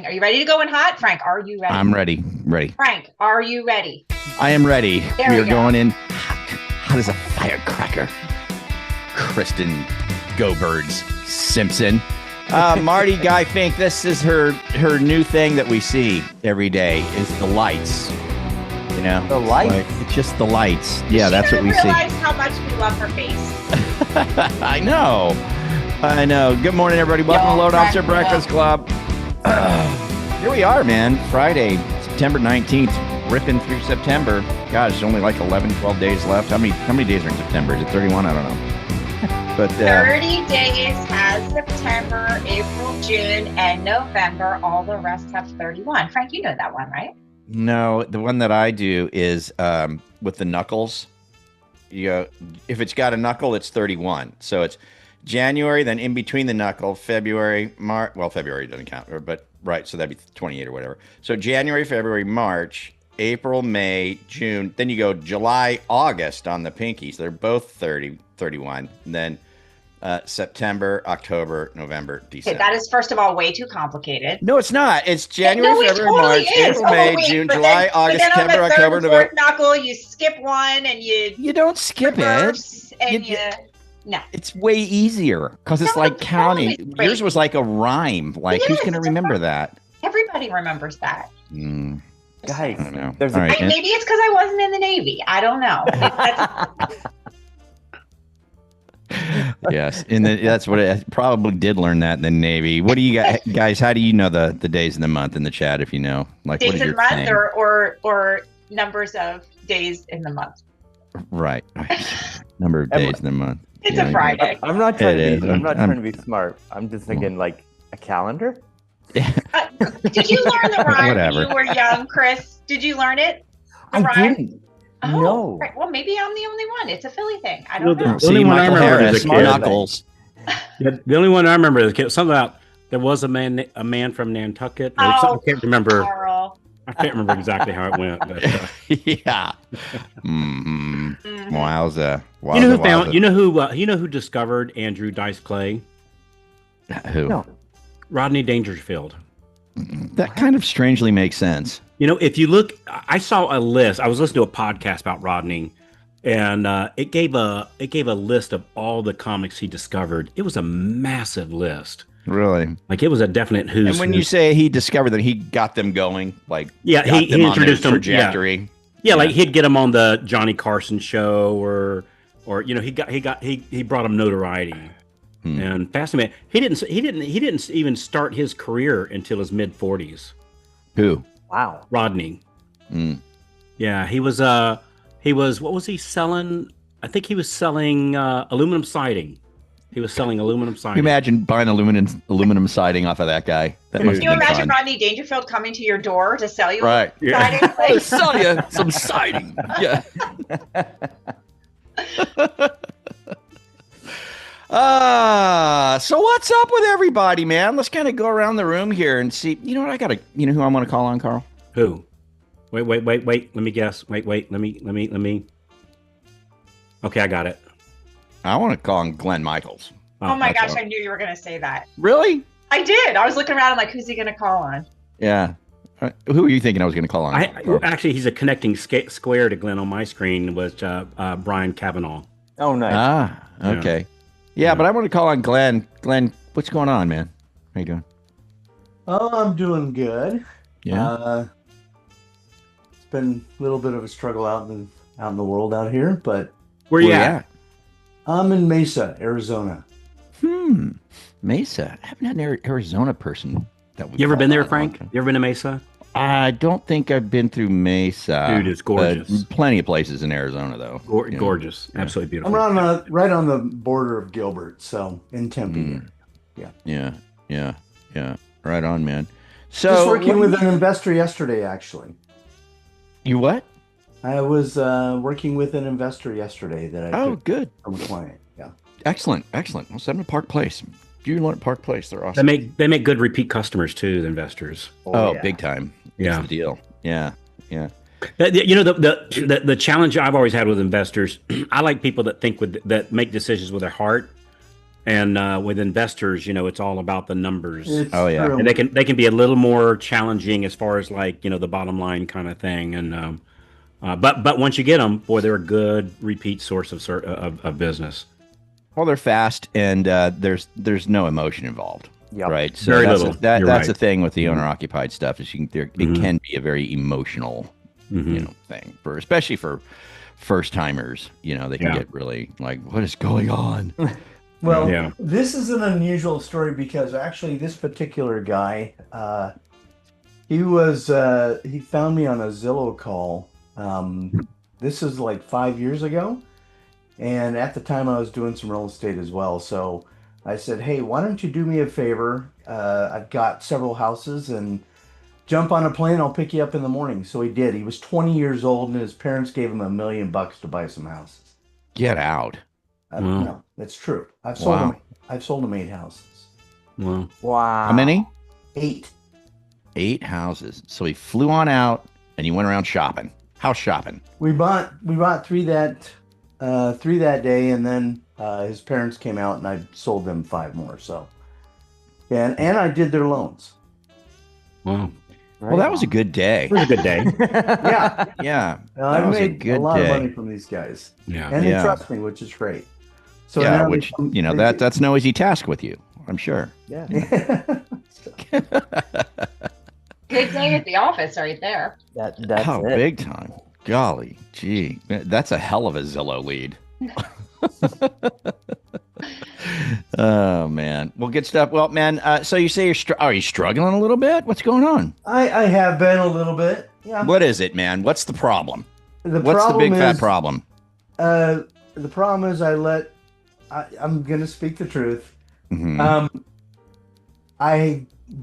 Are you ready to go in hot? Frank, are you ready? I'm ready. Ready. Frank, are you ready? I am ready. There we we are go. going in hot as a firecracker. Kristen Go Birds Simpson. Marty Guy Fink, this is her new thing that we see every day is the lights. You know? The lights? It's just the lights. Yeah, that's what we see. She doesn't realize how much we love her face. I know. Good morning, everybody. Welcome to Loan Officer Breakfast Club. Here we are, man. Friday, September 19th, ripping through September. Gosh, there's only like 11, 12 days left. How many days are in September? Is it 31? I don't know. But 30 days has September, April, June, and November. All the rest have 31. Frank, you know that one, right? No, the one that I do is with the knuckles. You go, if it's got a knuckle, it's 31. So it's January, then in between the knuckle, February, March. Well, February doesn't count, but right. So that'd be 28 or whatever. So January, February, March, April, May, June. Then you go July, August on the pinky. So they're both 30, 31. And then September, October, November, December. Okay, that is, first of all, way too complicated. No, it's not. It's January, No, it February, totally March, is. April, May, wait, June, but July, then, August, but then September, on the October, third, November. fourth knuckle, you skip one and you don't skip it. reverse and You- no. It's way easier because it's No, like it's counting. totally great. Yours was like a rhyme. Like, It who's is, going to it's a remember rhyme. that? Everybody remembers that. Mm, Just Guys, I don't know. there's All a right. Maybe it's because I wasn't in the Navy. I don't know. Yes, and that's what I probably did learn that in the Navy. What do you guys? How do you know the days in the month in the chat? If you know, like, what Days is in your the month thing? or numbers of days in the month. Right. Number of days in the month. It's Yeah, a Friday. I'm not trying It to be. is. I'm not I'm- trying to be smart. I'm just thinking like a calendar. Did you learn the rhyme Whatever. when you were young, Chris? Did you learn it? The I rhyme? didn't. Oh, No. right. Well, maybe I'm the only one. It's a Philly thing. I don't know. See, only one I Michael remember Harris, as a kid. Knuckles. The only one I remember is something about there was a man from Nantucket. Or Oh, something, I can't remember. Carl. I can't remember exactly how it went. But, Yeah. Mm-hmm. Mhm. Wowza. you know who Wowza, found? wowza. You know who discovered Andrew Dice Clay? Who? No. Rodney Dangerfield. That kind of strangely makes sense. You know, if you look, I saw a list. I was listening to a podcast about Rodney, and it gave a list of all the comics he discovered. It was a massive list. Really. Like, it was a definite who's. And when you who's. say he discovered that, he got them going, like, Yeah, got he them on introduced their them. Yeah. trajectory. Yeah, like he'd get him on the Johnny Carson show, or you know, he brought him notoriety. And fascinating. He didn't even start his career until his mid-40s. Who? Wow. Rodney. Mm. Yeah, he was what was he selling? I think he was selling aluminum siding. He was selling aluminum Can siding. you imagine buying aluminum siding off of that guy? That must Can you have been imagine fun. Rodney Dangerfield coming to your door to sell you Right. Yeah. siding? I'll Like, sell you some siding. Yeah. So what's up with everybody, man? Let's kind of go around the room here and see. You know what? You know who I'm going to call on, Carl? Who? Wait. Let me guess. Wait. Let me. Okay, I got it. I want to call on Glenn Michaels. oh my that's gosh, all. I knew you were going to say that. Really? I did. I was looking around. I'm like, who's he going to call on? Yeah. Who are you thinking I was going to call on? Carl? Actually, he's a connecting square to Glenn on my screen was Brian Kavanaugh. Oh, nice. Ah, okay. Yeah, but I want to call on Glenn. Glenn, what's going on, man? How you doing? Oh, I'm doing good. Yeah. It's been a little bit of a struggle out in the world out here, but Where you at? I'm in Mesa, Arizona. Mesa. I haven't had an Arizona person that we You ever call been there, on. Frank? You ever been to Mesa? I don't think I've been through Mesa. Dude, it's gorgeous. Plenty of places in Arizona, though. You know. Gorgeous, absolutely beautiful. I'm right on the border of Gilbert, so in Tempe. Yeah. Right on, man. So Just working with an investor yesterday, actually. You what? I was working with an investor yesterday that I took Good. from a client. Yeah. Excellent. Well, send them to Park Place. You learn at Park Place. They're awesome. They make good repeat customers too, the investors. Oh, yeah. big time. Yeah. That's the deal. Yeah. You know, the challenge I've always had with investors, I like people that that make decisions with their heart And with investors, it's all about the numbers. It's Oh, yeah. true. And they can be a little more challenging as far as like the bottom line kind of thing. And but once you get them, boy, they're a good repeat source of business. Well, they're fast, and there's no emotion involved, Yep. right? So Very that's little. that's You're the right. thing with the owner-occupied stuff is it Mhm. can be a very emotional, Mhm. thing especially for first timers. They can Yeah. get really like, what is going on? Well, Yeah. this is an unusual story because actually this particular guy, he found me on a Zillow call. This is like 5 years ago. And at the time I was doing some real estate as well. So I said, hey, why don't you do me a favor? I've got several houses and jump on a plane. I'll pick you up in the morning. So he did. He was 20 years old and his parents gave him $1 million to buy some houses. Get out. Wow. No, that's true. Wow. I've sold him 8 houses. Well, Wow. How many? 8. 8 houses. So he flew on out and he went around shopping. House shopping. We bought 3 that day, and then his parents came out, and I sold them 5 more. So, and I did their loans. wow. Well, that was a good day. It was a good day. Yeah, Yeah. I That was a made a good lot of day. money from these guys, Yeah. and they Yeah. trust me, which is great. So Yeah, now which they- that's no easy task with you, I'm sure. Yeah. Good day at the office right there. That's Oh, it. big time. Golly, gee. That's a hell of a Zillow lead. Oh, man. Well, good stuff. Well, man, so you say are you struggling a little bit? What's going on? I have been a little bit. Yeah. What is it, man? What's the problem? The What's the big problem fat is, problem? The problem is I'm going to speak the truth. Mhm.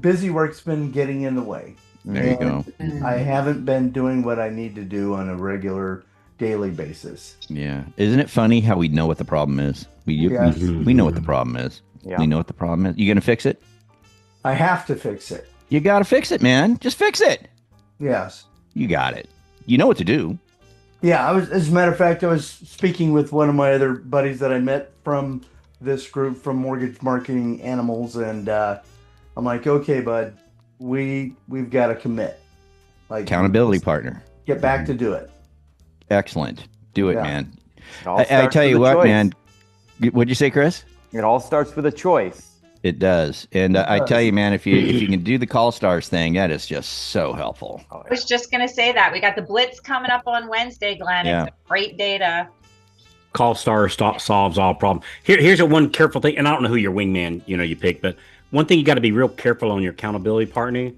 Busy work's been getting in the way. There you go. I haven't been doing what I need to do on a regular daily basis. Yeah. Isn't it funny how we know what the problem is? We Yes. know what the problem is. Yeah. We know what the problem is. You gonna fix it? I have to fix it. You gotta fix it, man. Just fix it. Yes. You got it. You know what to do. Yeah, as a matter of fact, I was speaking with one of my other buddies that I met from this group from Mortgage Marketing Animals, and I'm like, okay, bud, we've got to commit. Like Accountability partner. get back to do it. Excellent. Do it, Yeah. man. It all I starts tell you with a what, choice. man. What'd you say, Chris? It all starts with a choice. It does. And I tell you, man, if you can do the call stars thing, that is just so helpful. Oh, I was just going to say that. We got the Blitz coming up on Wednesday, Glenn. Yeah. It's great data. Call star solves all problems. Here's a one careful thing, and I don't know who your wingman you pick, but one thing you got to be real careful on your accountability partner.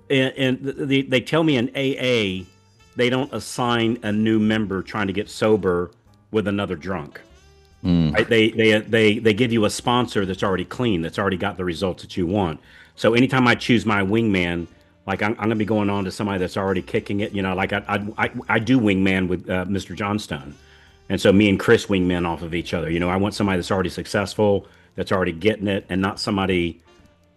They tell me in AA they don't assign a new member trying to get sober with another drunk. Mm. Right? They give you a sponsor that's already clean, that's already got the results that you want. So anytime I choose my wingman, like I'm gonna be going on to somebody that's already kicking it. Like I do wingman with Mr. Johnstone, and so me and Chris wingman off of each other. I want somebody that's already successful, that's already getting it, and not somebody.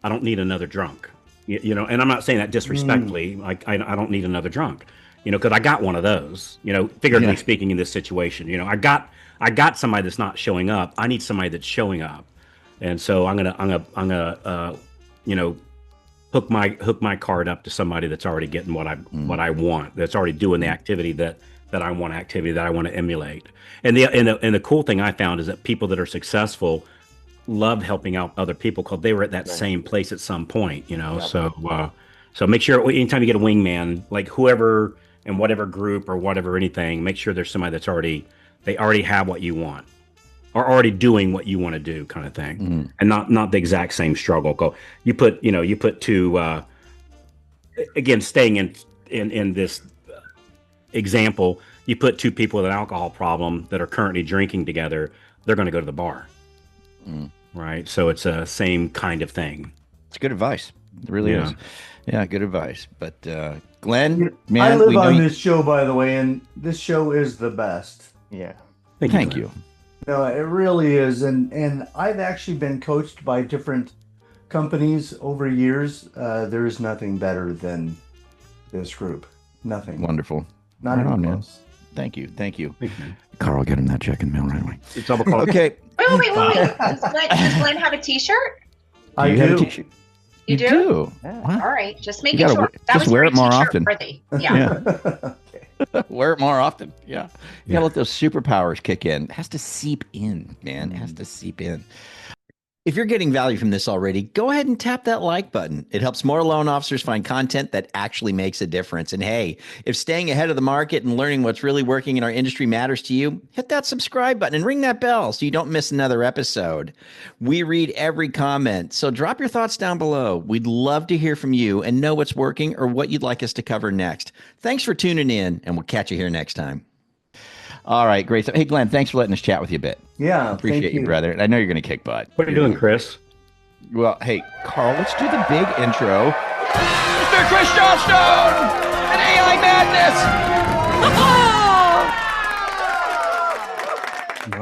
I don't need another drunk. And I'm not saying that disrespectfully. Like I don't need another drunk. Because I got one of those. Figuratively speaking, in this situation, I got somebody that's not showing up. I need somebody that's showing up, and so I'm gonna hook my card up to somebody that's already getting what I want, that's already doing the activity that I want to emulate. And the cool thing I found is that people that are successful love helping out other people because they were at that same place at some point. So make sure anytime you get a wingman, like whoever in whatever group or whatever anything, make sure there's somebody that's already have what you want, or already doing what you want to do, kind of thing, and not the exact same struggle. You put two again, staying in this example, you put two people with an alcohol problem that are currently drinking together, they're going to go to the bar, right? So it's a same kind of thing. It's good advice. It really Yeah. is. Yeah, good advice. But Glenn, I man, live we know on you. this show, by the way, and this show is the best. Yeah. Thank you. No, it really is, and I've actually been coached by different companies over years. There is nothing better than this group. Nothing. Wonderful. Not Right even on, man. close. Thank you. Thank you. Carl, get him that check in the mail right away. It's all about Okay. Wait. Does Glenn have a T-shirt? I you have a do. t-shirt? You do? do. Yeah. Wow. All right, just You making gotta sure. That just was wear very it more T-shirt often. worthy. Yeah. Yeah. Wear it more often. Yeah. You Yeah. gotta let those superpowers kick in. It has to seep in, man. It has Mm. to seep in. If you're getting value from this already, go ahead and tap that like button. It helps more loan officers find content that actually makes a difference. And hey, if staying ahead of the market and learning what's really working in our industry matters to you, hit that subscribe button and ring that bell so you don't miss another episode. We read every comment, so drop your thoughts down below. We'd love to hear from you and know what's working or what you'd like us to cover next. Thanks for tuning in, and we'll catch you here next time. All right, great. Hey, Glenn, thanks for letting us chat with you a bit. Yeah, Appreciate thank you, you. brother. I know you're going to kick butt. What are you doing, Chris? Well, hey, Carl, let's do the big intro. Mr. Chris Johnstone and AI Madness.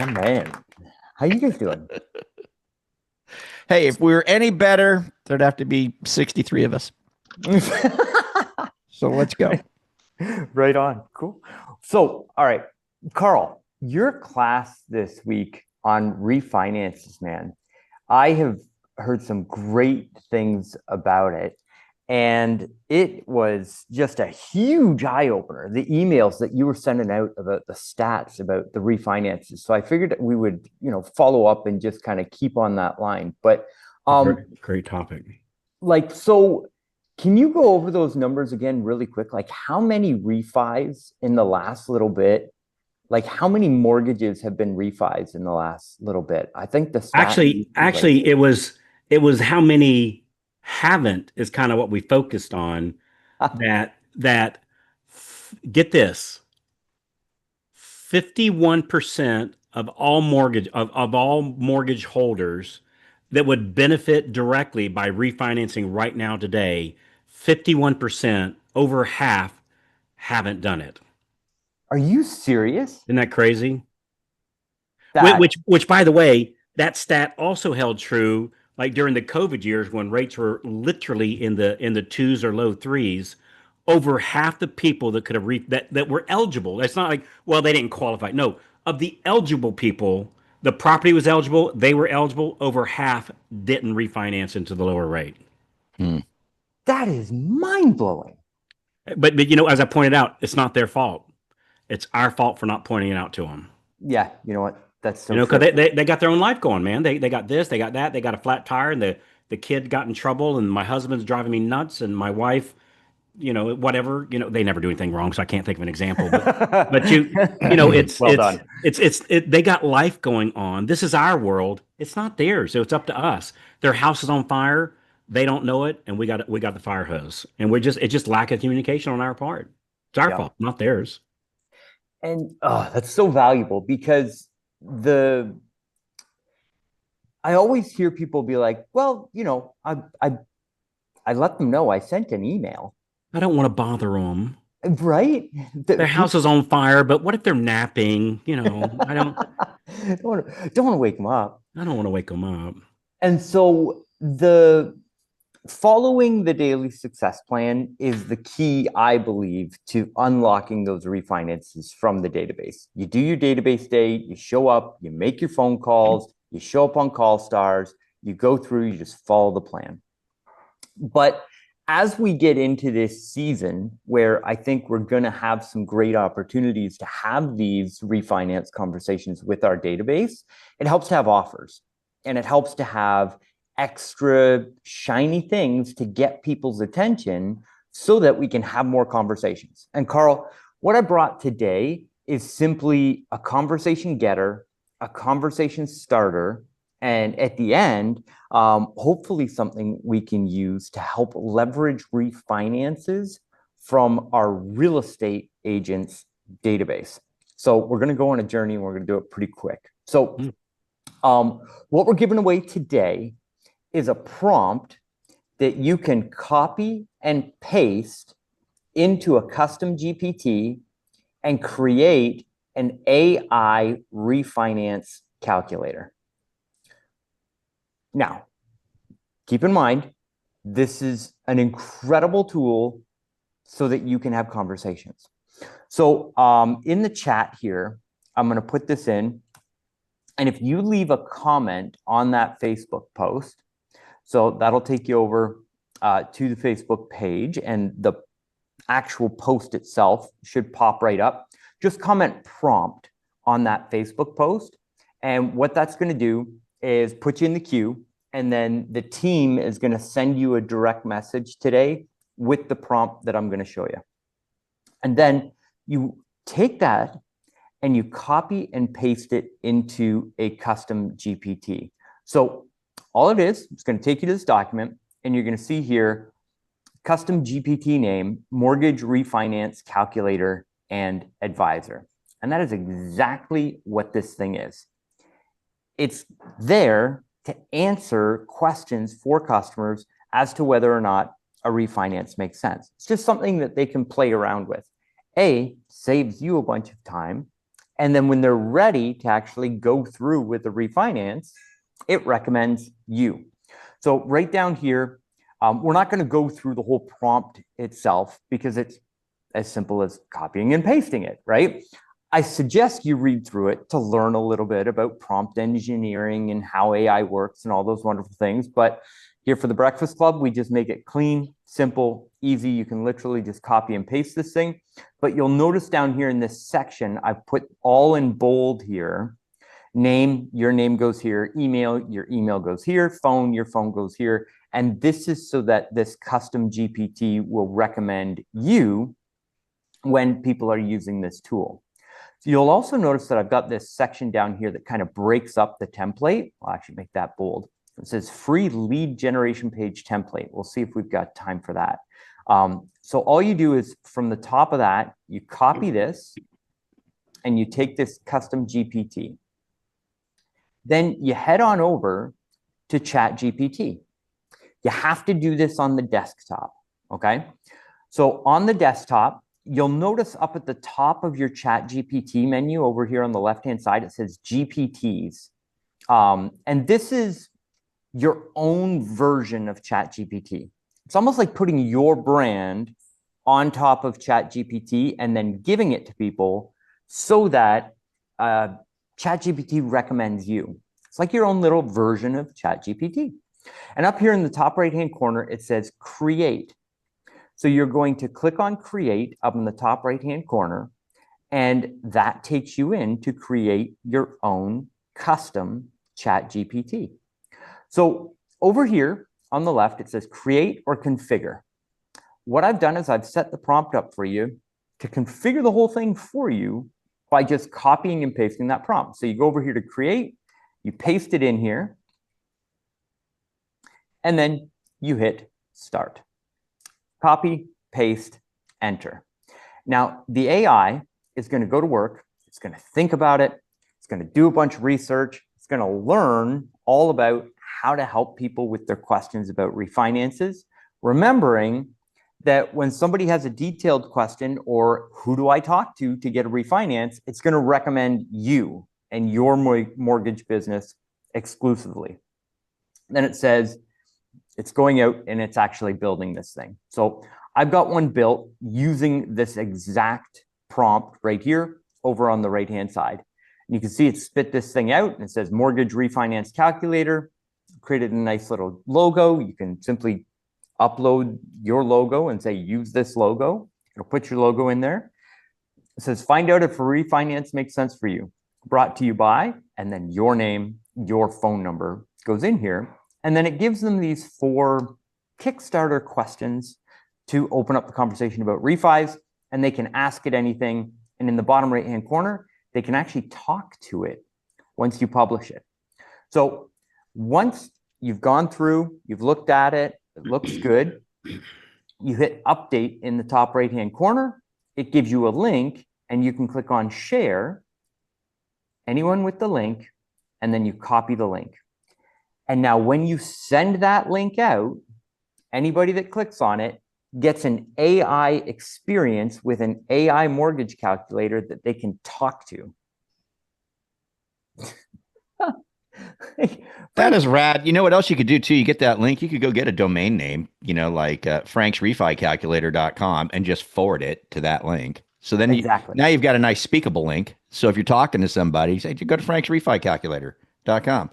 Oh man, how you guys doing? Hey, if we were any better, there'd have to be 63 of us. So let's go. Right on. Cool. So, all right, Carl, your class this week on refinances, man. I have heard some great things about it. And it was just a huge eye opener, the emails that you were sending out about the stats about the refinances. So I figured that we would, follow up and just kind of keep on that line. But Great topic. so can you go over those numbers again really quick? Like how many refis in the last little bit? Like how many mortgages have been refis in the last little bit? I think the stat Actually, it was how many haven't is kind of what we focused on. Get this, 51% of all mortgage holders that would benefit directly by refinancing right now today, 51%, over half, haven't done it. Are you serious? Isn't that crazy? That Which, by the way, that stat also held true like during the COVID years when rates were literally in the twos or low threes. Over half the people that could have that were eligible. It's not like, well, they didn't qualify. No, of the eligible people, the property was eligible, they were eligible. Over half didn't refinance into the lower rate. that is mind blowing. But as I pointed out, it's not their fault. It's our fault for not pointing it out to them. Yeah, you know what? That's so Because true. they got their own life going, man. They got this, they got that, they got a flat tire, and the kid got in trouble, and my husband's driving me nuts, and my wife, whatever, they never do anything wrong, so I can't think of an example. But Well done. they got life going on. This is our world. It's not theirs, so it's up to us. Their house is on fire. They don't know it, and we got the fire hose, and it's just lack of communication on our part. It's our Yeah. fault, not theirs. And that's so valuable because I always hear people be like, well, I let them know I sent an email. I don't want to bother them. Right? Their house is on fire, but what if they're napping? I don't don't want to wake them up. I don't want to wake them up. And so the following the daily success plan is the key, I believe, to unlocking those refinances from the database. You do your database day, you show up, you make your phone calls, you show up on Call Stars, you go through, you just follow the plan. But as we get into this season where I think we're going to have some great opportunities to have these refinance conversations with our database, it helps to have offers and it helps to have extra shiny things to get people's attention so that we can have more conversations. And Carl, what I brought today is simply a conversation getter, a conversation starter, and at the end, hopefully something we can use to help leverage refinances from our real estate agents database. So we're going to go on a journey and we're going to do it pretty quick. So what we're giving away today is a prompt that you can copy and paste into a custom GPT and create an AI refinance calculator. Now, keep in mind, this is an incredible tool so that you can have conversations. So in the chat here, I'm going to put this in. And if you leave a comment on that Facebook post, so that'll take you over to the Facebook page, and the actual post itself should pop right up. Just comment prompt on that Facebook post. And what that's going to do is put you in the queue. And then the team is going to send you a direct message today with the prompt that I'm going to show you. And then you take that and you copy and paste it into a custom GPT. So all it is, it's going to take you to this document, and you're going to see here, custom GPT name, mortgage refinance calculator and advisor. And that is exactly what this thing is. It's there to answer questions for customers as to whether or not a refinance makes sense. It's just something that they can play around with. Saves you a bunch of time. And then when they're ready to actually go through with the refinance, it recommends you. So right down here, we're not going to go through the whole prompt itself because it's as simple as copying and pasting it, right? I suggest you read through it to learn a little bit about prompt engineering and how AI works and all those wonderful things. But here for the Breakfast Club, we just make it clean, simple, easy. You can literally just copy and paste this thing. But you'll notice down here in this section, I've put all in bold here. Name, your name goes here. Email, your email goes here. Phone, your phone goes here. And this is so that this custom GPT will recommend you when people are using this tool. So you'll also notice that I've got this section down here that kind of breaks up the template. I'll actually make that bold. It says free lead generation page template. We'll see if we've got time for that. So all you do is from the top of that, you copy this and you take this custom GPT. Then you head on over to ChatGPT. You have to do this on the desktop, okay? So on the desktop, you'll notice up at the top of your ChatGPT menu over here on the left-hand side, it says GPTs. And this is your own version of ChatGPT. It's almost like putting your brand on top of ChatGPT and then giving it to people so that ChatGPT recommends you. It's like your own little version of ChatGPT. And up here in the top right-hand corner, it says create. So you're going to click on create up in the top right-hand corner, and that takes you in to create your own custom ChatGPT. So over here on the left, it says create or configure. What I've done is I've set the prompt up for you to configure the whole thing for you by just copying and pasting that prompt. So you go over here to create, you paste it in here, and then you hit start. Copy, paste, enter. Now, the AI is going to go to work. It's going to think about it. It's going to do a bunch of research. It's going to learn all about how to help people with their questions about refinances, remembering that when somebody has a detailed question or who do I talk to get a refinance, it's going to recommend you and your mortgage business exclusively. Then it says it's going out and it's actually building this thing. So I've got one built using this exact prompt right here over on the right-hand side. And you can see it spit this thing out and it says mortgage refinance calculator, created a nice little logo. You can simply upload your logo and say, use this logo. It'll put your logo in there. It says, find out if a refinance makes sense for you. Brought to you by, and then your name, your phone number goes in here. And then it gives them these 4 Kickstarter questions to open up the conversation about refis, and they can ask it anything. And in the bottom right-hand corner, they can actually talk to it once you publish it. So once you've gone through, you've looked at it, it looks good, you hit update in the top right-hand corner, it gives you a link, and you can click on share, anyone with the link, and then you copy the link. And now when you send that link out, anybody that clicks on it gets an AI experience with an AI mortgage calculator that they can talk to. That is rad. You know what else you could do too? You get that link, you could go get a domain name, like franksreficalculator.com and just forward it to that link. So then Exactly. now you've got a nice speakable link. So if you're talking to somebody, say, go to franksreficalculator.com.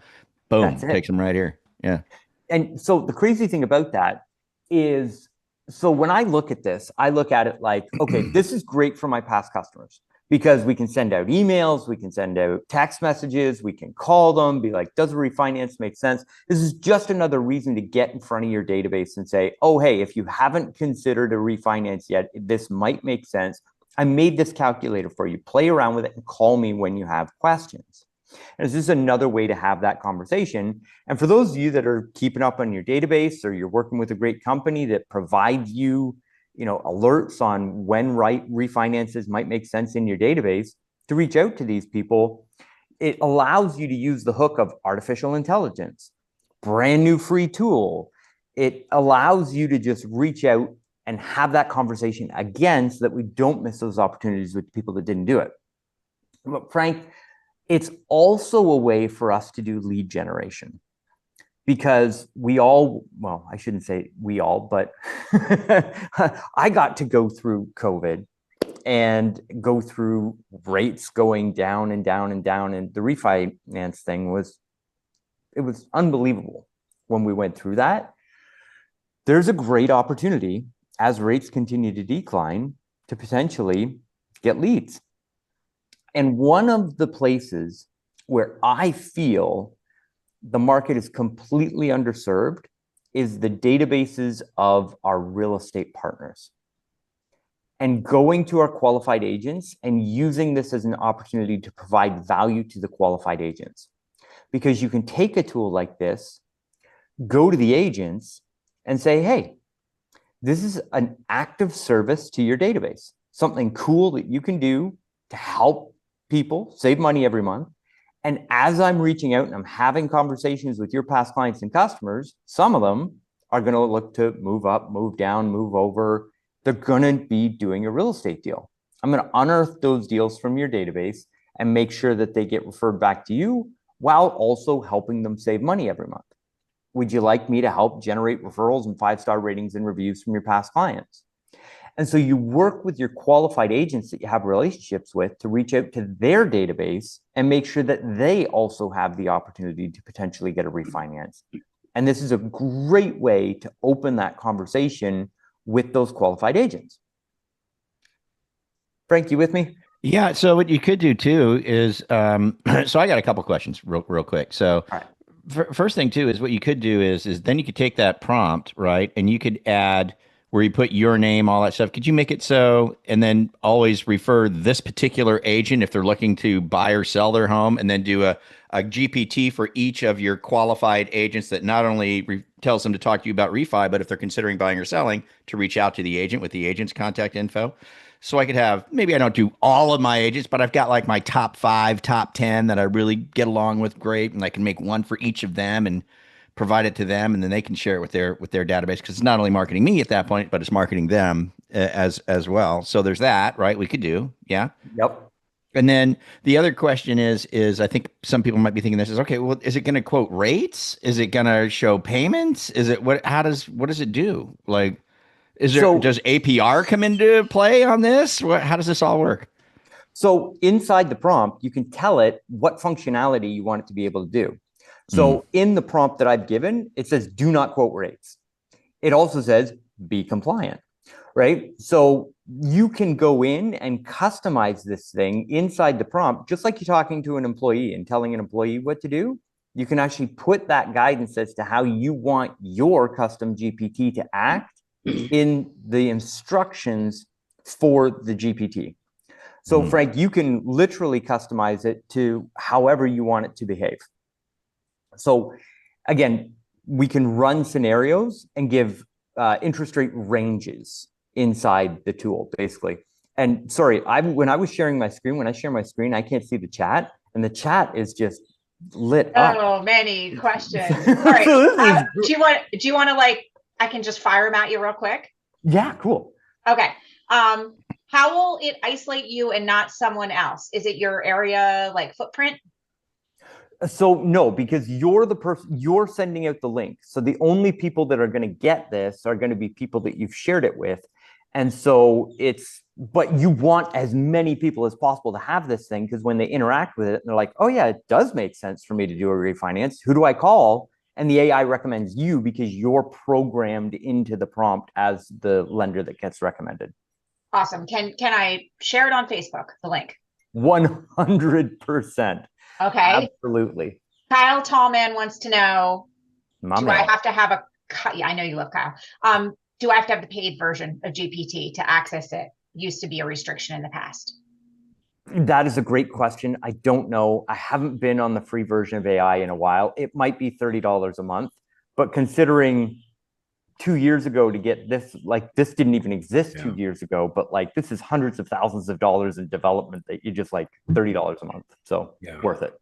That's Boom, it. takes them right here. Yeah. And so the crazy thing about that is, so when I look at this, I look at it like, okay, this is great for my past customers because we can send out emails, we can send out text messages, we can call them, be like, does a refinance make sense? This is just another reason to get in front of your database and say, oh, hey, if you haven't considered a refinance yet, this might make sense. I made this calculator for you. Play around with it and call me when you have questions. And this is another way to have that conversation. And for those of you that are keeping up on your database, or you're working with a great company that provides you, alerts on when refinances might make sense in your database, to reach out to these people, it allows you to use the hook of artificial intelligence, brand new free tool. It allows you to just reach out and have that conversation again, so that we don't miss those opportunities with people that didn't do it. But Frank, it's also a way for us to do lead generation, because well, I shouldn't say we all, but I got to go through COVID and go through rates going down and down and down. And the refinance thing it was unbelievable when we went through that. There's a great opportunity as rates continue to decline to potentially get leads. And one of the places where I feel the market is completely underserved is the databases of our real estate partners. And going to our qualified agents and using this as an opportunity to provide value to the qualified agents. Because you can take a tool like this, go to the agents and say, hey, this is an active service to your database, something cool that you can do to help people save money every month. And as I'm reaching out and I'm having conversations with your past clients and customers, some of them are going to look to move up, move down, move over. They're going to be doing a real estate deal. I'm going to unearth those deals from your database and make sure that they get referred back to you, while also helping them save money every month. Would you like me to help generate referrals and 5-star ratings and reviews from your past clients? And so you work with your qualified agents that you have relationships with to reach out to their database and make sure that they also have the opportunity to potentially get a refinance. And this is a great way to open that conversation with those qualified agents. Frank, you with me? Yeah. So what you could do too is, so I got a couple questions real quick. So All right. First thing too is what you could do is then you could take that prompt, right, and you could add where you put your name, all that stuff. Could you make it so, and then always refer this particular agent if they're looking to buy or sell their home, and then do a GPT for each of your qualified agents that not only tells them to talk to you about refi, but if they're considering buying or selling, to reach out to the agent with the agent's contact info. So I could have, maybe I don't do all of my agents, but I've got like my top 5, top 10 that I really get along with great. And I can make one for each of them and provide it to them. And then they can share it with their database, because it's not only marketing me at that point, but it's marketing them as well. So there's that, right? We could do. Yeah. Yep. And then the other question is I think some people might be thinking this is, okay, well, is it going to quote rates? Is it going to show payments? Is it, what does it do? Like, does APR come into play on this? How does this all work? So inside the prompt, you can tell it what functionality you want it to be able to do. So in the prompt that I've given, it says, do not quote rates. It also says, be compliant, right? So you can go in and customize this thing inside the prompt, just like you're talking to an employee and telling an employee what to do. You can actually put that guidance as to how you want your custom GPT to act in the instructions for the GPT. So Frank, you can literally customize it to however you want it to behave. So again, we can run scenarios and give interest rate ranges inside the tool, basically. And sorry, when I was sharing my screen, when I share my screen, I can't see the chat, and the chat is just lit up. Oh, many questions. All right. Do you want to, like, I can just fire them at you real quick? Yeah, cool. Okay. How will it isolate you and not someone else? Is it your area, like, footprint? So no, because you're the person, you're sending out the link. So the only people that are going to get this are going to be people that you've shared it with. And so but you want as many people as possible to have this thing, because when they interact with it, they're like, oh yeah, it does make sense for me to do a refinance. Who do I call? And the AI recommends you because you're programmed into the prompt as the lender that gets recommended. Awesome. Can I share it on Facebook, the link? 100%. Okay. Absolutely. Kyle Tallman wants to know, My do man. I have to have yeah, I know you love Kyle. Do I have to have the paid version of GPT to access it? Used to be a restriction in the past. That is a great question. I don't know. I haven't been on the free version of AI in a while. It might be $30 a month, but considering 2 years ago to get this, like this didn't even exist 2 years ago, but like this is hundreds of thousands of dollars in development that you just like $30 a month. So worth it.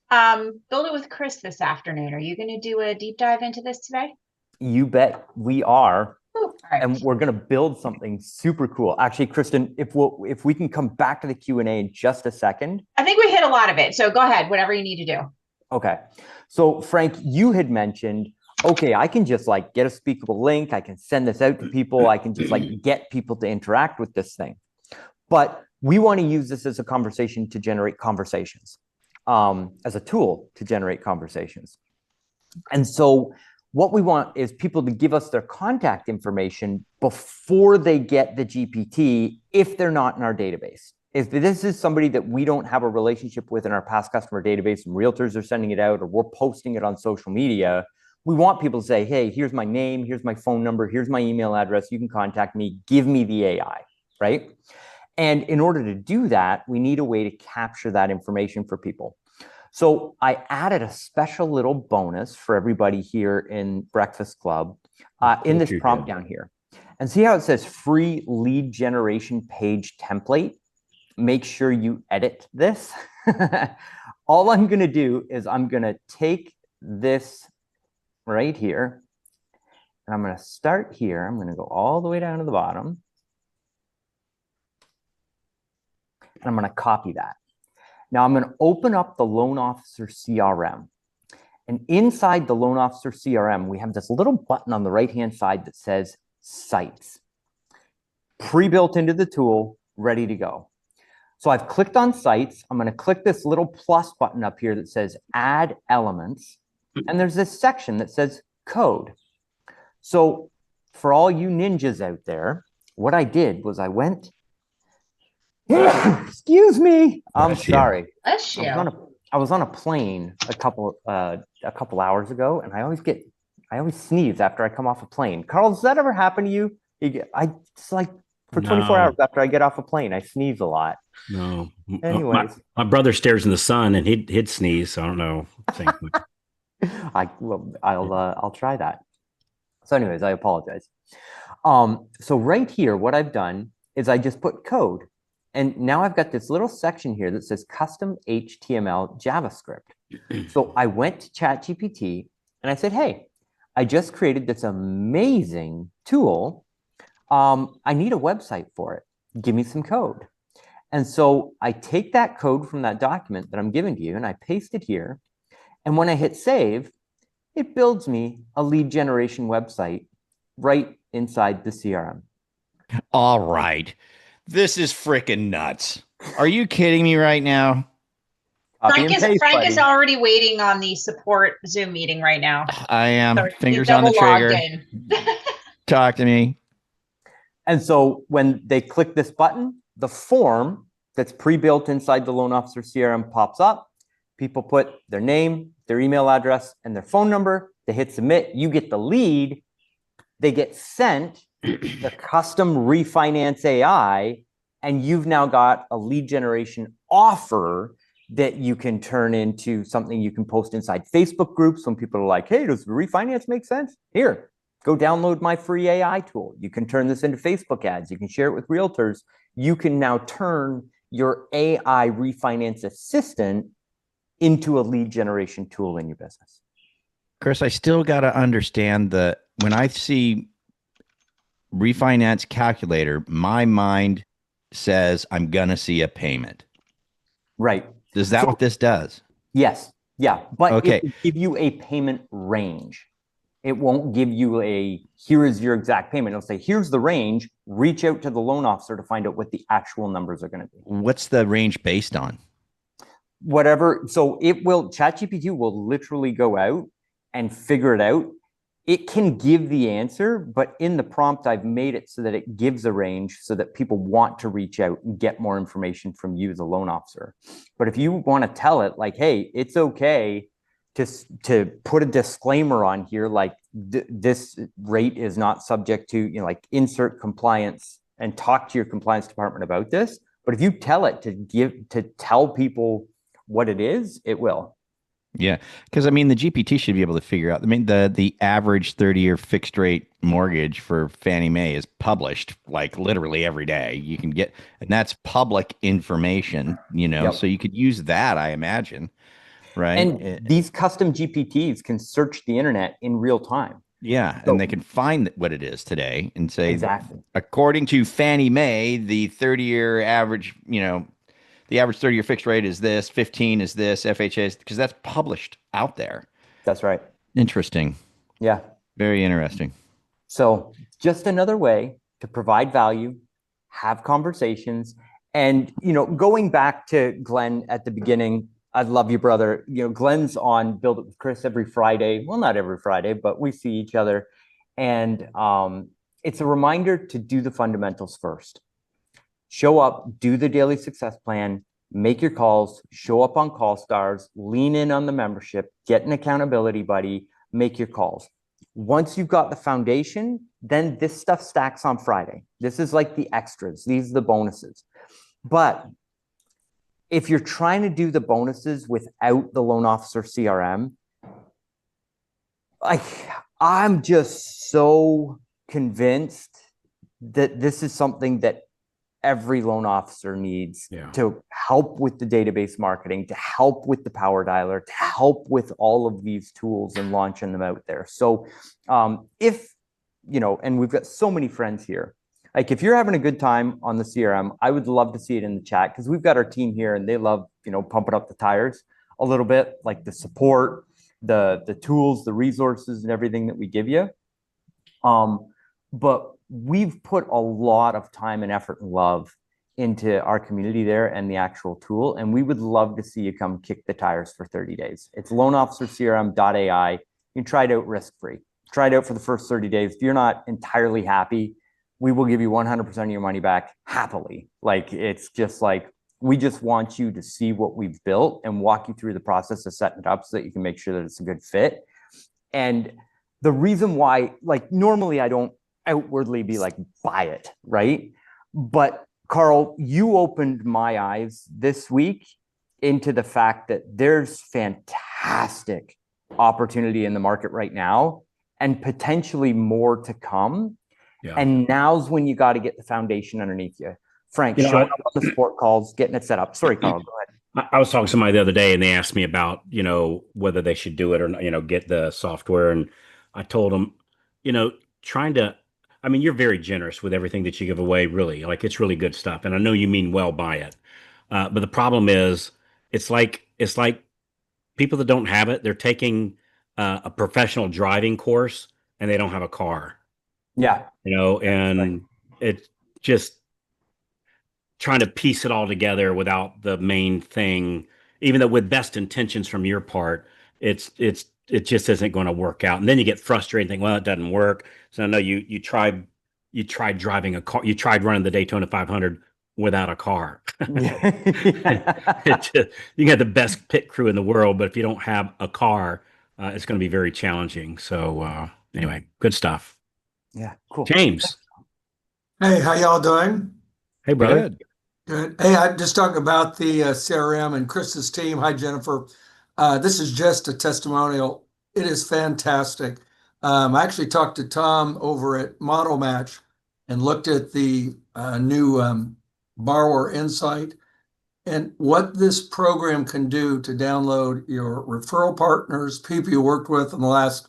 Build it with Chris this afternoon. Are you going to do a deep dive into this today? You bet we are. Ooh, right. And we're going to build something super cool. Actually, Kristen, if we can come back to the Q&A in just a second. I think we hit a lot of it. So go ahead, whatever you need to do. Okay. So Frank, you had mentioned, okay, I can just like get a speakable link. I can send this out to people. I can just like get people to interact with this thing. But we want to use this as a conversation to generate conversations, as a tool to generate conversations. And so what we want is people to give us their contact information before they get the GPT if they're not in our database. If this is somebody that we don't have a relationship with in our past customer database and realtors are sending it out or we're posting it on social media, we want people to say, hey, here's my name, here's my phone number, here's my email address, you can contact me, give me the AI, right? And in order to do that, we need a way to capture that information for people. So I added a special little bonus for everybody here in Breakfast Club in this prompt down here. And see how it says free lead generation page template? Make sure you edit this. All I'm going to do is I'm going to take this right here and I'm going to start here. I'm going to go all the way down to the bottom. And I'm going to copy that. Now I'm going to open up the Loan Officer CRM. And inside the Loan Officer CRM, we have this little button on the right-hand side that says Sites. Pre-built into the tool, ready to go. So I've clicked on Sites. I'm going to click this little plus button up here that says Add Elements. And there's this section that says Code. So for all you ninjas out there, what I did was I went excuse me. I'm sorry. Bless you. I was on a plane a couple hours ago, and I always sneeze after I come off a plane. Carl, does that ever happen to you? It's like for 24 hours after I get off a plane, I sneeze a lot. No. Anyways, my brother stares in the sun, and he'd sneeze. So I don't know. I'll try that. So, anyways, I apologize. So right here, what I've done is I just put code. And now I've got this little section here that says custom HTML JavaScript. So I went to ChatGPT and I said, hey, I just created this amazing tool. I need a website for it. Give me some code. And so I take that code from that document that I'm giving to you and I paste it here. And when I hit save, it builds me a lead generation website right inside the CRM. All right. This is freaking nuts. Are you kidding me right now? Frank is already waiting on the support Zoom meeting right now. I am. So fingers on the trigger. Talk to me. And so when they click this button, the form that's pre-built inside the Loan Officer CRM pops up. People put their name, their email address, and their phone number. They hit submit. You get the lead. They get sent the custom refinance AI, and you've now got a lead generation offer that you can turn into something you can post inside Facebook groups when people are like, hey, does refinance make sense? Here, go download my free AI tool. You can turn this into Facebook ads. You can share it with realtors. You can now turn your AI refinance assistant into a lead generation tool in your business. Chris, I still got to understand when I see refinance calculator, my mind says I'm going to see a payment. Right. Is that what this does? Yes. Yeah. But okay. it will give you a payment range. It won't give you here is your exact payment. It'll say, here's the range. Reach out to the loan officer to find out what the actual numbers are going to be. What's the range based on? Whatever. So ChatGPT will literally go out and figure it out. It can give the answer, but in the prompt, I've made it so that it gives a range so that people want to reach out and get more information from you, the loan officer. But if you want to tell it like, hey, it's okay to put a disclaimer on here, like this rate is not subject to, like insert compliance and talk to your compliance department about this. But if you tell it to tell people what it is, it will. Yeah, because I mean, the GPT should be able to figure out. I mean, the average 30-year fixed rate mortgage for Fannie Mae is published like literally every day. You can get, and that's public information, Yep. so you could use that, I imagine, right? And these custom GPTs can search the internet in real time. Yeah, So- and they can find what it is today and say, Exactly. according to Fannie Mae, the 30-year average, the average 30-year fixed rate is this, 15 is this, FHA is, because that's published out there. That's right. Interesting. Yeah. Very interesting. So just another way to provide value, have conversations. And, going back to Glenn at the beginning, I love you, brother. Glenn's on Build It with Chris every Friday. Well, not every Friday, but we see each other. And it's a reminder to do the fundamentals first. Show up, do the daily success plan, make your calls, show up on call stars, lean in on the membership, get an accountability buddy, make your calls. Once you've got the foundation, then this stuff stacks on Friday. This is like the extras. These are the bonuses. But if you're trying to do the bonuses without the loan officer CRM, I'm just so convinced that this is something that every loan officer needs to help with the database marketing, to help with the power dialer, to help with all of these tools and launching them out there. So if, and we've got so many friends here, like if you're having a good time on the CRM, I would love to see it in the chat because we've got our team here and they love, pumping up the tires a little bit, like the support, the tools, the resources and everything that we give you. But we've put a lot of time and effort and love into our community there and the actual tool. And we would love to see you come kick the tires for 30 days. It's loanofficercrm.ai. You can try it out risk-free. Try it out for the first 30 days. If you're not entirely happy, we will give you 100% of your money back happily. Like, it's just like, we just want you to see what we've built and walk you through the process of setting it up so that you can make sure that it's a good fit. And the reason why, like, normally I don't outwardly be like, buy it, right? But Carl, you opened my eyes this week into the fact that there's fantastic opportunity in the market right now and potentially more to come. Yeah. And now's when you got to get the foundation underneath you. Frank, showing up on the support calls, getting it set up. Sorry, Carl, go ahead. I was talking to somebody the other day and they asked me about, whether they should do it or not, get the software. And I told them, you're very generous with everything that you give away, really. Like, it's really good stuff. And I know you mean well by it. But the problem is, it's like people that don't have it, they're taking a professional driving course and they don't have a car. Yeah. And it's just trying to piece it all together without the main thing, even though with best intentions from your part, it just isn't going to work out. And then you get frustrated and think, well, it doesn't work. So I know you tried driving a car, you tried running the Daytona 500 without a car. You got the best pit crew in the world, but if you don't have a car, it's going to be very challenging. So anyway, good stuff. Yeah, cool. James. Hey, how y'all doing? Hey, brother. Good. Good. Hey, I just talked about the CRM and Chris's team. Hi, Jennifer. This is just a testimonial. It is fantastic. I actually talked to Tom over at Model Match and looked at the new Borrower Insight and what this program can do to download your referral partners, people you worked with in the last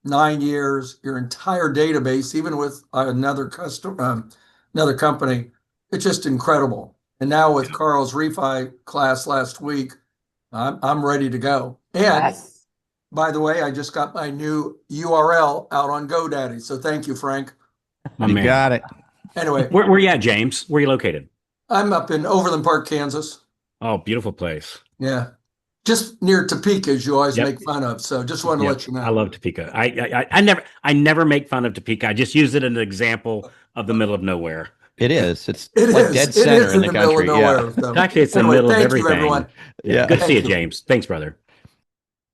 9 years, your entire database, even with another company. It's just incredible. And now with Carl's Refi class last week, I'm ready to go. And by the way, I just got my new URL out on GoDaddy. So thank you, Frank. My You man. got it. Anyway, Where you at, James? Where are you located? I'm up in Overland Park, Kansas. Oh, beautiful place. Yeah. Just near Topeka, as you always Yep. make fun of. So just wanted to Yep. let you know. I love Topeka. I never make fun of Topeka. I just use it as an example of the middle of nowhere. It is. It's It like is. dead It center is in in the the middle of country. Yeah. nowhere. So. Actually, it's in the Anyway, middle of thank you, everything. everyone. Yeah. Good to see you, Thank you. James. Thanks, brother.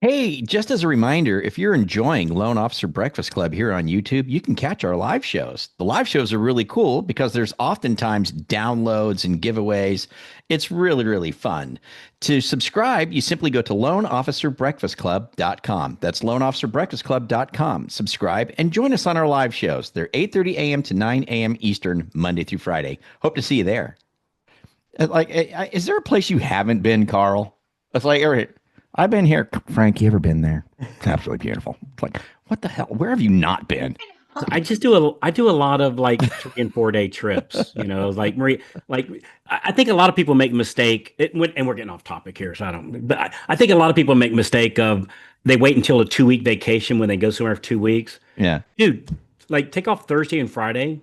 Hey, just as a reminder, if you're enjoying Loan Officer Breakfast Club here on YouTube, you can catch our live shows. The live shows are really cool because there's oftentimes downloads and giveaways. It's really, really fun. To subscribe, you simply go to loanofficerbreakfastclub.com. That's loanofficerbreakfastclub.com. Subscribe and join us on our live shows. They're 8:30 a.m. to 9 a.m. Eastern, Monday through Friday. Hope to see you there. Is there a place you haven't been, Carl? It's like, I've been here. Frank, you ever been there? It's absolutely beautiful. It's like, what the hell? Where have you not been? I do a lot of like 3 and 4 day trips, like Marie, like I think a lot of people make mistake and we're getting off topic here. So but I think a lot of people make mistake of they wait until a 2 week vacation when they go somewhere for 2 weeks. Yeah. Dude, like take off Thursday and Friday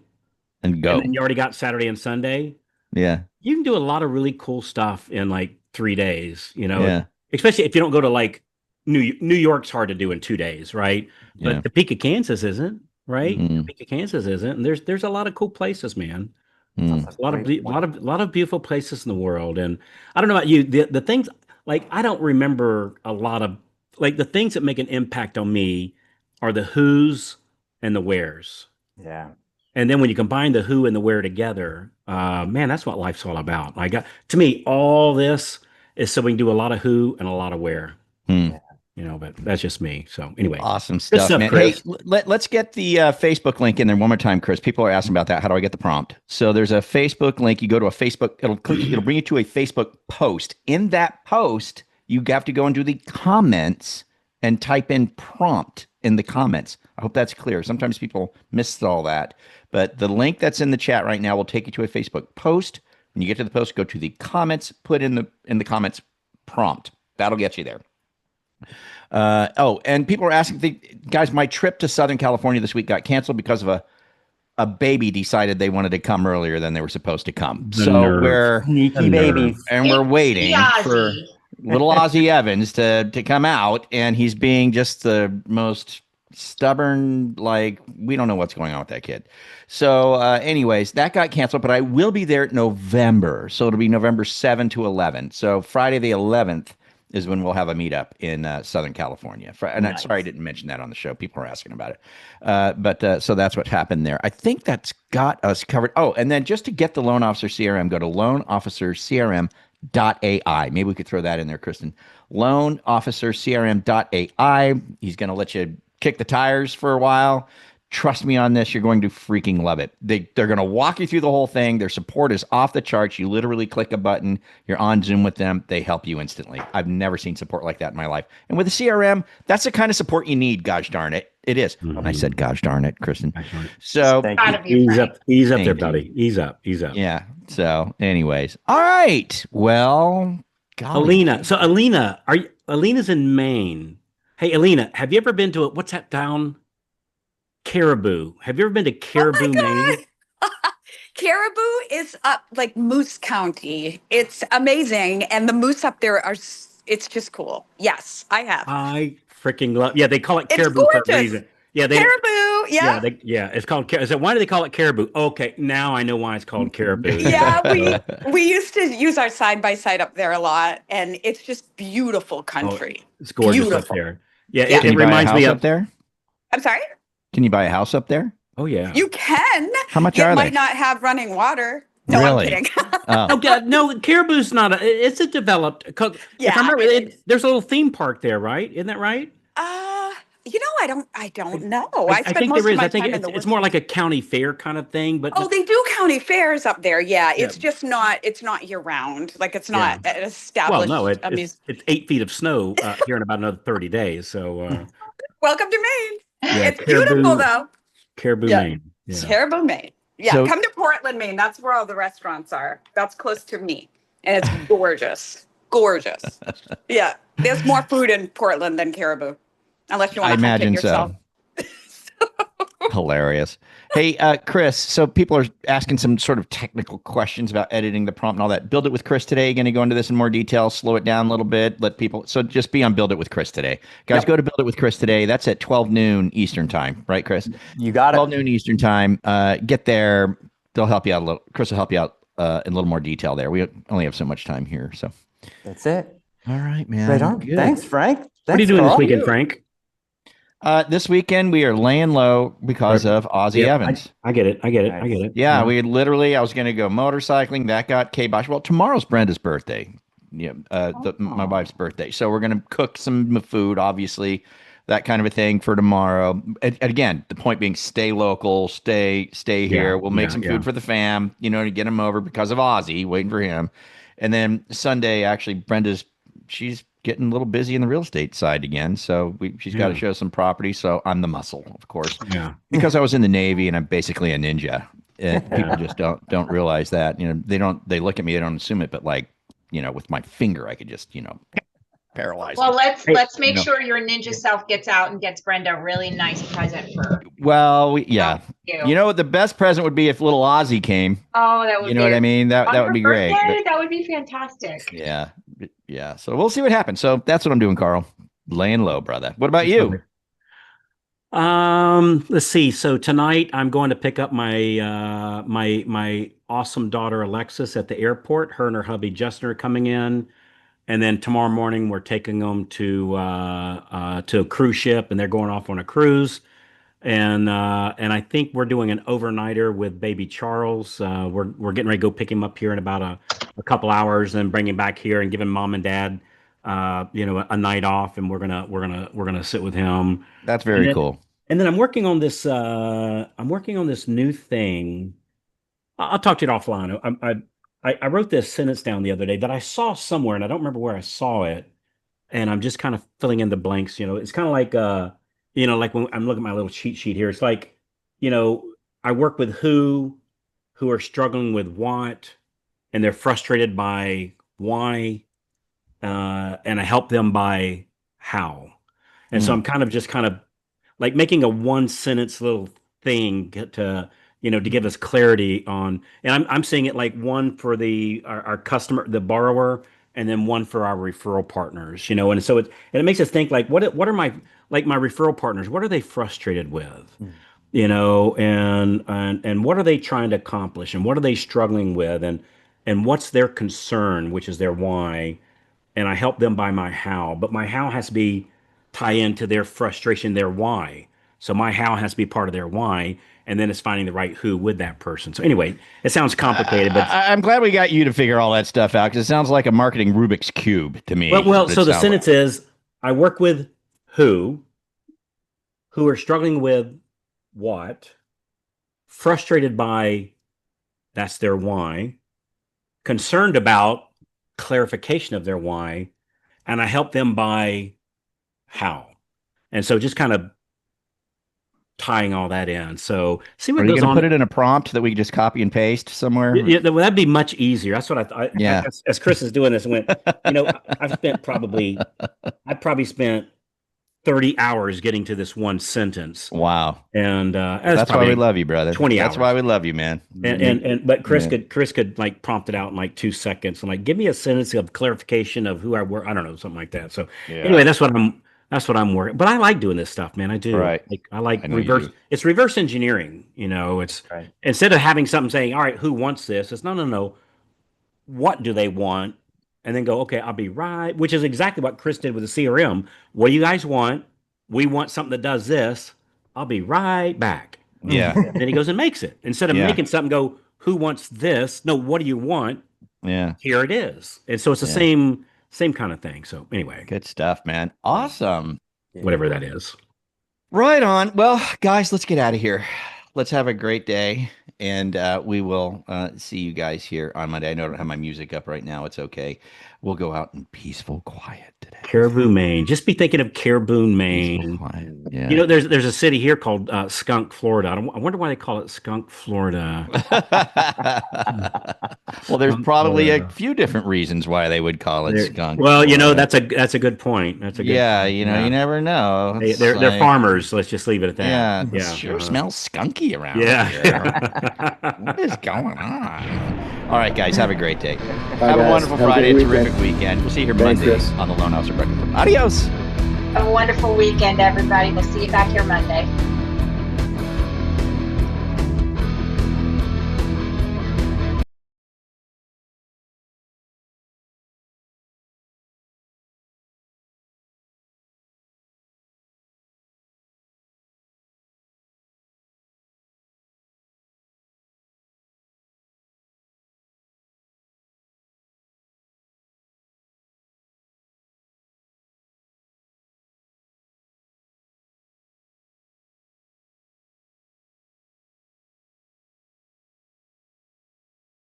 And go. and then you already got Saturday and Sunday. Yeah. You can do a lot of really cool stuff in like 3 days, Yeah. especially if you don't go to like New York's hard to do in 2 days, right? Yeah. But Topeka, Kansas isn't, right? Mm. Topeka, Kansas isn't. And there's a lot of cool places, man. Mm. That's A lot of great lot point. of lot of beautiful places in the world. And I don't know about you, the things like I don't remember a lot of like the things that make an impact on me are the who's and the where's. Yeah. And then when you combine the who and the where together, man, that's what life's all about. To me, all this is so we can do a lot of who and a lot of where. Mm. But that's just me. So anyway, Awesome good stuff, stuff, man. Chris. Hey, let's get the Facebook link in there one more time, Chris. People are asking about that. How do I get the prompt? So there's a Facebook link. You go to a Facebook, it'll bring you to a Facebook post. In that post, you have to go and do the comments and type in prompt in the comments. I hope that's clear. Sometimes people miss all that. But the link that's in the chat right now will take you to a Facebook post. When you get to the post, go to the comments, put in the comments prompt. That'll get you there. And people are asking, guys, my trip to Southern California this week got canceled because of a baby decided they wanted to come earlier than they were supposed to come. The nerve. Sneaky babies. we're waiting for Ozzy. little Ozzy Evans to come out, and he's being just the most stubborn, like, we don't know what's going on with that kid. So anyways, that got canceled, but I will be there November. So it'll be November 7 to 11. So Friday the 11th is when we'll have a meetup in Southern California. And I'm sorry I didn't mention that on the show. People are asking about it. But so that's what happened there. I think that's got us covered. Oh, and then just to get the Loan Officer CRM, go to loanofficercrm.ai. Maybe we could throw that in there, Kristen. Loanofficercrm.ai. He's going to let you kick the tires for a while. Trust me on this, you're going to freaking love it. They're going to walk you through the whole thing. Their support is off the charts. You literally click a button. You're on Zoom with them. They help you instantly. I've never seen support like that in my life. And with a CRM, that's the kind of support you need, gosh darn it. It is. Mhm. I said gosh darn it, Kristen. Gosh darn it. So Thank Proud you. of you, Frank. Ease up Thank there, you. buddy. Ease up. yeah. So anyways. All right. Well, golly. Alina. So Alina's in Maine. Hey, Alina, have you ever been to what's that town? Caribou. Have you ever been to Caribou, Maine? Caribou is up like Moose County. It's amazing. And the moose up there it's just cool. Yes, I have. I freaking love. Yeah, they call it It's Caribou for a gorgeous. reason. Yeah, Caribou. Yeah. it's called. So why do they call it Caribou? Okay, now I know why it's called Caribou. Yeah, we used to use our side by side up there a lot, and it's just beautiful country. It's gorgeous up Beautiful. there. Yeah, Yeah. Can it you buy a reminds house me up of. there? I'm sorry. Can you buy a house up there? Oh yeah. You can. How much It are might they? not have running water. No, Really? I'm kidding. Oh. Oh God, no, Caribou's not. It's a developed. If Yeah, I remember, it is. there's a little theme park there, right? Isn't that right? I don't know. I spent think most there of is. my I think time in the it's woods. more like a county fair kind of thing. But Oh, they do county fairs up there. Yeah, it's Yeah. just not. It's not year round. Like it's Yeah. not an well, established. no, it's 8 feet of snow here in about another 30 days. So Welcome to Maine. yeah, It's beautiful though. Caribou, Yeah. Maine. Yeah. Caribou, Maine. Yeah, So- come to Portland, Maine. That's where all the restaurants are. That's close to me, and it's gorgeous. Gorgeous. Yeah, there's more food in Portland than Caribou. unless you I want to hunt it imagine yourself. so. Hilarious. Hey, Chris, so people are asking some sort of technical questions about editing the prompt and all that. Build It with Chris today. Going to go into this in more detail, slow it down a little bit, let people. So just be on Build It with Chris today. Guys, Yep. go to Build It with Chris today. That's at 12 noon Eastern time, right, Chris? You got 12 it. noon Eastern time. Get there. They'll help you out a little. Chris will help you out in a little more detail there. We only have so much time here. So, That's it. all right, man. Right on. Good. Thanks, Frank. Thanks, What are you doing Carl. this weekend, Frank? This weekend, we are laying low because of Ozzy Yep, Evans. I get it. I get it. I Nice. get it. Yeah, we had literally, I was going to go motorcycling. That got kiboshed. Well, tomorrow's Brenda's birthday. Yeah, my wife's birthday. So we're going to cook some food, obviously, that kind of a thing for tomorrow. And again, the point being, stay local, stay here. We'll make some food for the fam, to get them over because of Ozzy, waiting for him. And then Sunday, actually, she's getting a little busy in the real estate side again. So she's got to show some property. So I'm the muscle, of course. Yeah. Because I was in the Navy and I'm basically a ninja. People just don't realize that. They look at me, they don't assume it, but with my finger, I could just, paralyze. Well, them. let's make sure your ninja self gets out and gets Brenda a really nice present for. Well, yeah. The best present would be if little Ozzy came. Oh, that would. You know what I mean? That would be great. That would be fantastic. Yeah. So we'll see what happens. So that's what I'm doing, Carl. Laying low, brother. What about you? Let's see. So tonight I'm going to pick up my my awesome daughter Alexis at the airport. Her and her hubby Justin are coming in, and then tomorrow morning we're taking them to a cruise ship, and they're going off on a cruise. And I think we're doing an overnighter with baby Charles. We're getting ready to go pick him up here in about a couple hours, and bring him back here and give him mom and dad a night off, and we're gonna sit with him. That's very cool. And then I'm working on this. I'm working on this new thing. I'll talk to you offline. I wrote this sentence down the other day that I saw somewhere, and I don't remember where I saw it. And I'm just kind of filling in the blanks. It's kind of like like when I'm looking at my little cheat sheet here. It's like, I work with who are struggling with what, and they're frustrated by why, and I help them by how. And so I'm kind of like making a one sentence little thing to give us clarity on, and I'm seeing it like one for our customer, the borrower, and then one for our referral partners, and so it makes us think like, what are my referral partners, what are they frustrated with? And what are they trying to accomplish, and what are they struggling with, and what's their concern, which is their why, and I help them by my how, but my how has to be tie into their frustration, their why. So my how has to be part of their why, and then it's finding the right who with that person. So anyway, it sounds complicated, but I'm glad we got you to figure all that stuff out, because it sounds like a marketing Rubik's Cube to me. Well, so the sentence is, I work with who are struggling with what, frustrated by, that's their why, concerned about clarification of their why, and I help them by how. And so just kind of tying all that in. So see what Are you goes going to on. put it in a prompt that we can just copy and paste somewhere? Yeah, well, that'd be much easier. That's what I thought. Yeah. As Chris is doing this, I went, I probably spent 30 hours getting to this one sentence. Wow. And that's why we love you, brother. 20 hours. That's why we love you, man. But Chris could like prompt it out in like 2 seconds and like give me a sentence of clarification of who I were. I don't know, something like that. So anyway, that's what I'm working. But I like doing this stuff, man. I do. Right. I like reverse. It's reverse engineering. It's right. Instead of having something saying, all right, who wants this? It's no. What do they want? And then go, okay, I'll be right, which is exactly what Chris did with the CRM. What do you guys want? We want something that does this. I'll be right back. Yeah. Then he goes and makes it. Instead of making something go, who wants this? No, what do you want? Yeah. Here it is. And so it's the same kind of thing. So anyway. Good stuff, man. Awesome. Whatever that is. Right on. Well, guys, let's get out of here. Let's have a great day. And we will see you guys here on Monday. I know I don't have my music up right now. It's okay. We'll go out in peaceful quiet today. Caribou, Maine. Just be thinking of Caribou, Maine. Yeah. There's a city here called Skunk, Florida. I wonder why they call it Skunk, Florida. Well, there's probably a few different reasons why they would call it skunk. Well, that's a good point. That's a good point. you never know. They're like, farmers. Let's just leave it at that. Yeah, Yeah. it sure smells skunky around Yeah. here. What is going on? All right, guys, have a great day. Bye, have a guys. wonderful Have a Friday, a good terrific weekend. We'll see you here Thanks, Monday Chris. on the Lone House of Breakfast. Adios. Have a wonderful weekend, everybody. We'll see you back here Monday.